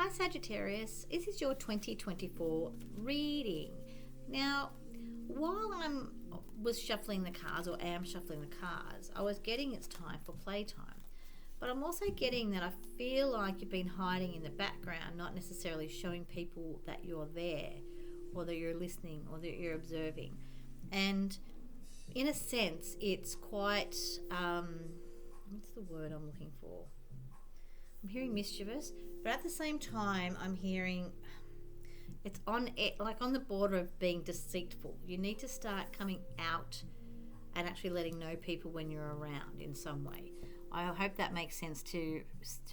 Hi Sagittarius, this is your 2024 reading. Now, while I was shuffling the cards, or am shuffling the cards, I was getting it's time for playtime. But I'm also getting that I feel like you've been hiding in the background, not necessarily showing people that you're there, or that you're listening, or that you're observing. And in a sense, it's quite, what's the word I'm looking for? I'm hearing mischievous, but at the same time, I'm hearing it's on it, like on the border of being deceitful. You need to start coming out and actually letting know people when you're around in some way. I hope that makes sense to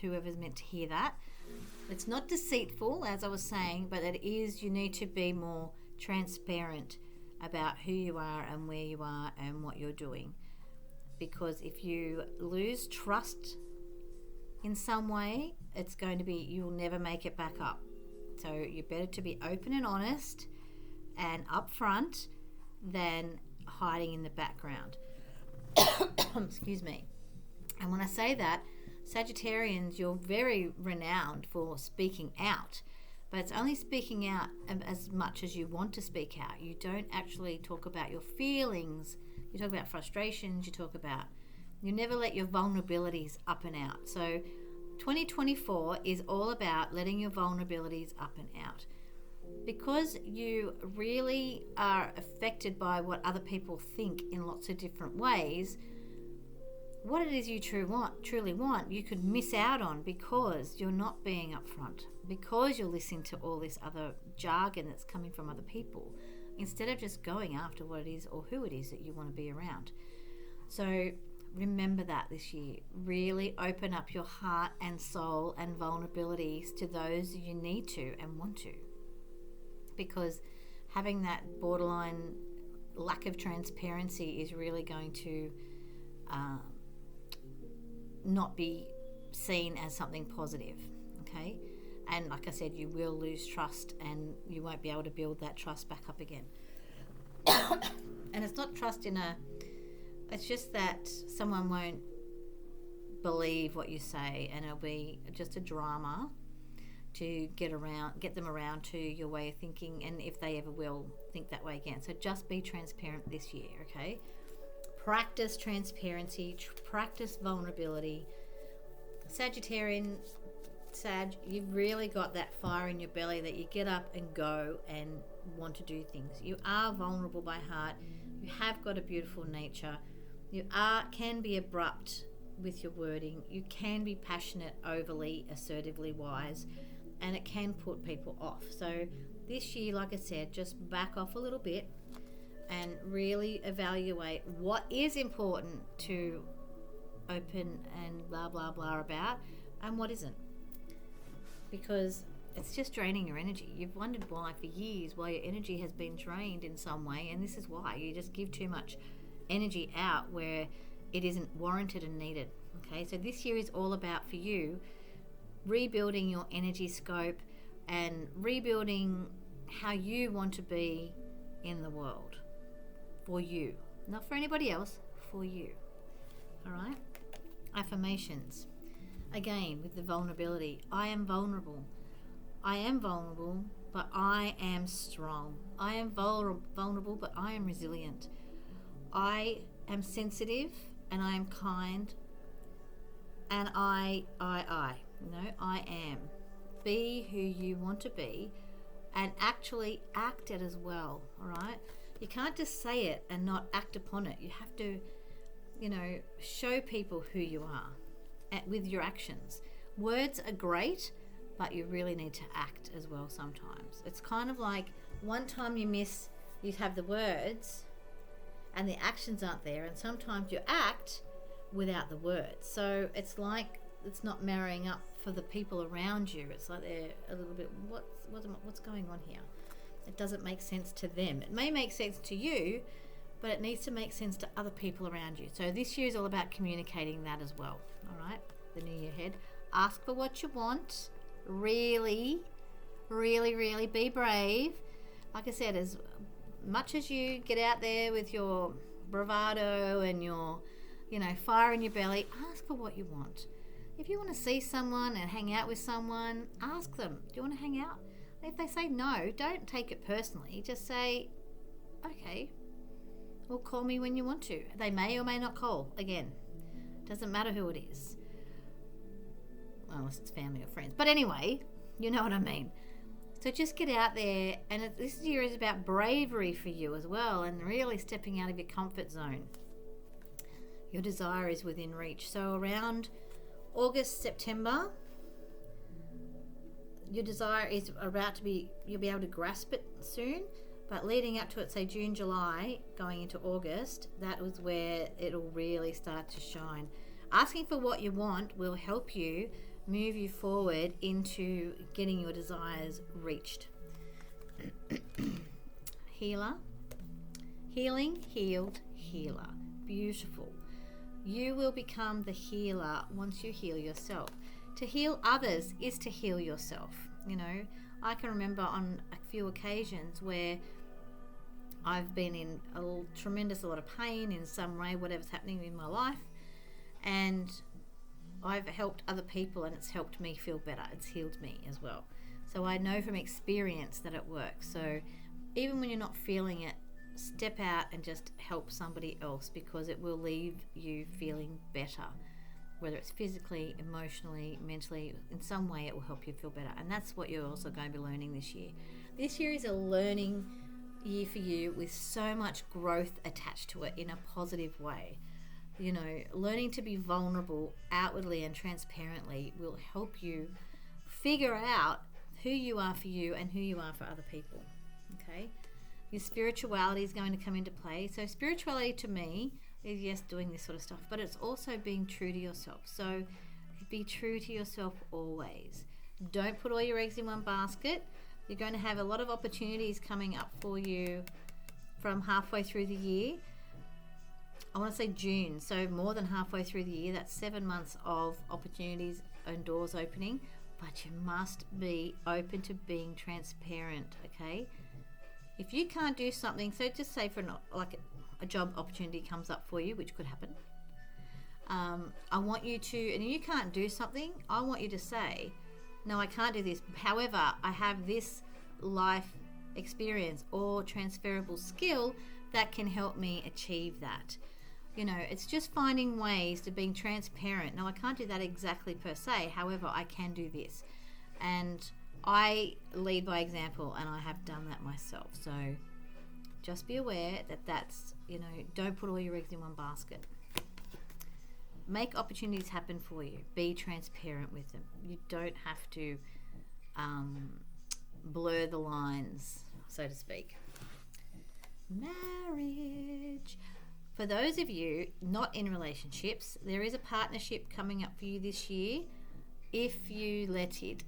whoever's meant to hear that. It's not deceitful, as I was saying, but it is, you need to be more transparent about who you are and where you are and what you're doing. Because if you lose trust in some way, it's going to be, you'll never make it back up. So you're better to be open and honest and upfront than hiding in the background. Excuse me. And when I say that, Sagittarians, you're very renowned for speaking out, but it's only speaking out as much as you want to speak out. You don't actually talk about your feelings. You talk about frustrations. You never let your vulnerabilities up and out. So 2024 is all about letting your vulnerabilities up and out. Because you really are affected by what other people think in lots of different ways, what it is you truly want, you could miss out on because you're not being upfront, because you're listening to all this other jargon that's coming from other people, instead of just going after what it is or who it is that you want to be around. So remember that this year. Really open up your heart and soul and vulnerabilities to those you need to and want to. Because having that borderline lack of transparency is really going to not be seen as something positive, okay? And like I said, you will lose trust and you won't be able to build that trust back up again. And it's not trust it's just that someone won't believe what you say, and it'll be just a drama to get them around to your way of thinking, and if they ever will think that way again. So just be transparent this year, okay? Practice transparency, practice vulnerability. Sagittarian, Sag, you've really got that fire in your belly that you get up and go and want to do things. You are vulnerable by heart. You have got a beautiful nature. You can be abrupt with your wording. You can be passionate, overly, assertively wise, and it can put people off. So this year, like I said, just back off a little bit and really evaluate what is important to open and blah, blah, blah about and what isn't. Because it's just draining your energy. You've wondered why for years, why your energy has been drained in some way, and this is why. You just give too much energy out where it isn't warranted and needed. Okay, so this year is all about, for you, rebuilding your energy scope and rebuilding how you want to be in the world. For you. Not for anybody else, for you. Alright? Affirmations. Again, with the vulnerability. I am vulnerable. I am vulnerable, but I am strong. I am vulnerable, but I am resilient. I am sensitive, and I am kind, and I am. Be who you want to be, and actually act it as well, alright? You can't just say it and not act upon it. You have to, show people who you are with your actions. Words are great, but you really need to act as well sometimes. It's kind of like one time you have the words and the actions aren't there, and sometimes you act without the words. So it's like it's not marrying up for the people around you. It's like they're a little bit, what's going on here? It doesn't make sense to them. It may make sense to you, but it needs to make sense to other people around you. So this year is all about communicating that as well. All right, the new year ahead. Ask for what you want. Really, really, really be brave. Like I said, as much as you get out there with your bravado and your, fire in your belly, ask for what you want. If you want to see someone and hang out with someone, ask them, do you want to hang out? If they say no, don't take it personally. Just say, okay, or call me when you want to. They may or may not call. Again, doesn't matter who it is. Well, unless it's family or friends. But anyway, you know what I mean. So just get out there, and this year is about bravery for you as well, and really stepping out of your comfort zone. Your desire is within reach. So around August, September, your desire is about to be, you'll be able to grasp it soon, but leading up to it, say June, July, going into August, that was where it'll really start to shine. Asking for what you want will help you move you forward into getting your desires reached. Healer, healing, healed, healer. Beautiful. You will become the healer once you heal yourself. To heal others is to heal yourself. You know, I can remember on a few occasions where I've been in a tremendous lot of pain in some way, whatever's happening in my life, and I've helped other people and it's helped me feel better. It's healed me as well. So I know from experience that it works. So even when you're not feeling it, step out and just help somebody else, because it will leave you feeling better. Whether it's physically, emotionally, mentally, in some way it will help you feel better. And that's what you're also going to be learning this year. This year is a learning year for you with so much growth attached to it in a positive way. You know, learning to be vulnerable outwardly and transparently will help you figure out who you are for you and who you are for other people. Okay? Your spirituality is going to come into play. So spirituality to me is, yes, doing this sort of stuff, but it's also being true to yourself. So be true to yourself always. Don't put all your eggs in one basket. You're going to have a lot of opportunities coming up for you from halfway through the year. I want to say June, so more than halfway through the year. That's 7 months of opportunities and doors opening, but you must be open to being transparent, okay? If you can't do something, so just say for like a job opportunity comes up for you, which could happen. I want you to, and you can't do something, I want you to say, no, I can't do this. However, I have this life experience or transferable skill that can help me achieve that. You know, it's just finding ways to being transparent. No, I can't do that exactly per se. However, I can do this. And I lead by example, and I have done that myself. So just be aware that that's, you know, don't put all your eggs in one basket. Make opportunities happen for you. Be transparent with them. You don't have to blur the lines, so to speak. Marriage. For those of you not in relationships, there is a partnership coming up for you this year if you let it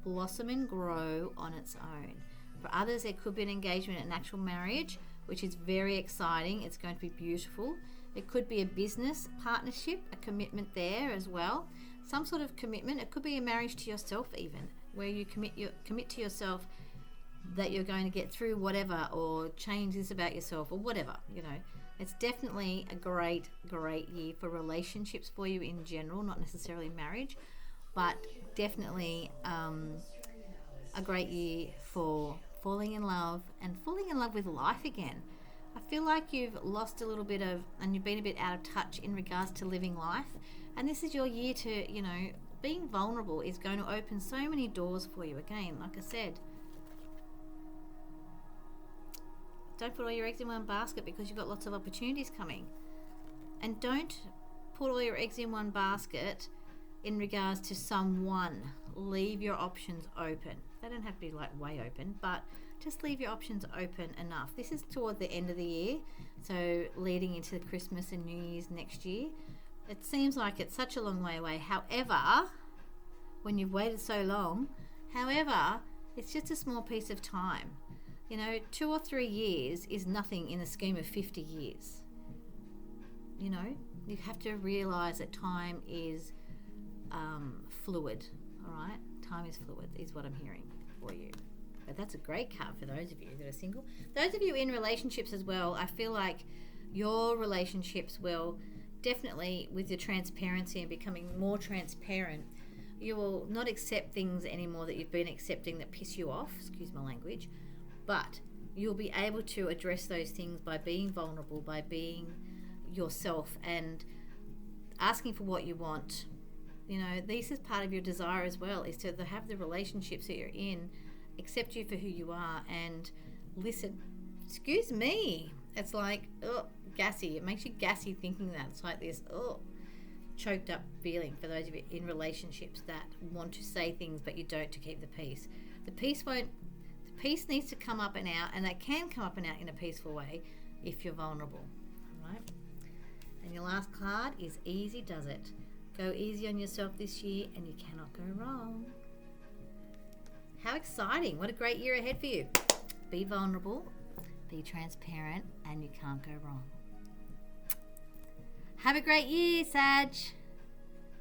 blossom and grow on its own. For others, there could be an engagement and an actual marriage, which is very exciting. It's going to be beautiful. It could be a business partnership, a commitment there as well. Some sort of commitment. It could be a marriage to yourself even, where you commit to yourself that you're going to get through whatever, or change this about yourself, or whatever, you know. It's definitely a great year for relationships for you in general, not necessarily marriage, but definitely a great year for falling in love and falling in love with life again. I feel like you've lost a little bit of, and you've been a bit out of touch in regards to living life, and this is your year to, you know, being vulnerable is going to open so many doors for you again. Like I said, don't put all your eggs in one basket, because you've got lots of opportunities coming. And don't put all your eggs in one basket in regards to someone. Leave your options open. They don't have to be like way open, but just leave your options open enough. This is toward the end of the year, so leading into Christmas and New Year's next year. It seems like it's such a long way away. However, when you've waited so long, it's just a small piece of time. You know, 2 or 3 years is nothing in the scheme of 50 years. You know, you have to realise that time is fluid, all right? Time is fluid is what I'm hearing for you. But that's a great card for those of you that are single. Those of you in relationships as well, I feel like your relationships will definitely with your transparency and becoming more transparent, you will not accept things anymore that you've been accepting that piss you off, excuse my language, but you'll be able to address those things by being vulnerable, by being yourself and asking for what you want. You know, this is part of your desire as well, is to have the relationships that you're in accept you for who you are and listen. Excuse me. It's like, oh, gassy. It makes you gassy thinking that. It's like this, oh, choked up feeling for those of you in relationships that want to say things but you don't, to keep the peace. The peace needs to come up and out, and it can come up and out in a peaceful way if you're vulnerable. All right? And your last card is Easy Does It. Go easy on yourself this year and you cannot go wrong. How exciting. What a great year ahead for you. Be vulnerable, be transparent, and you can't go wrong. Have a great year, Sag.